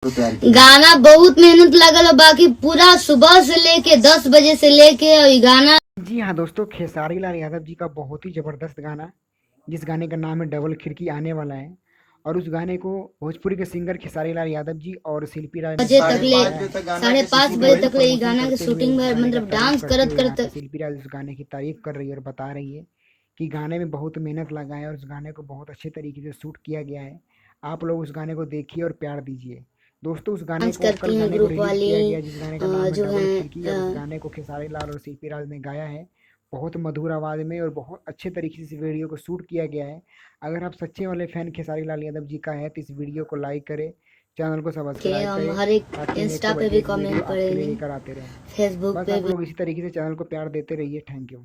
गाना बहुत मेहनत लगल है, बाकी पूरा सुबह से लेके 10 बजे से लेके और ये गाना। जी हाँ दोस्तों, खेसारी लाल यादव जी का बहुत ही ज़बरदस्त गाना, जिस गाने का नाम है डबल खिड़की, आने वाला है। और उस गाने को भोजपुरी के सिंगर खेसारी लाल यादव जी और शिल्पी राज ने बजे गाया तक ले है। 5:30 बजे तक ले ये प्रमोशन गाना के करते हुए, शूटिंग इस में गाने का मतलब तारीफ डांस करते करत हुए यहाँ पे करत। शिल्पी राज उस गाने की तारीफ कर रही है और बता रही है कि गाने में बहुत मेहनत लगा है और उस गाने को बहुत अच्छे तरीके से शूट किया गया है। आप लोग उस गाने को देखिए और प्यार दीजिए। दोस्तों, उस गाने डांस को कल करती हैं गाने को ग्रुप रिलीज वाली। किया गया, जिस गाने का नाम है जो डबल खिड़की, और उस है गाने को खेसारी लाल और शिल्पी राज ने गाया है बहुत मधुर आवाज़ में, और बहुत अच्छे तरीके से इस वीडियो को शूट किया गया है। अगर आप सच्चे वाले फैन खेसारी लाल यादव जी का है तो इस वीडियो को लाइक करें, चैनल को के सब्सक्राइब हम करें, हर एक ताकि नेक्स्ट इंस्टा पे भी बर्थडे की वीडियो कमेंट आपके लिए करेंगे, लेकर आते रहें। फेसबुक बस पे आप भी। लोग इसी तरीके से चैनल को प्यार देते रहिए। Thank you.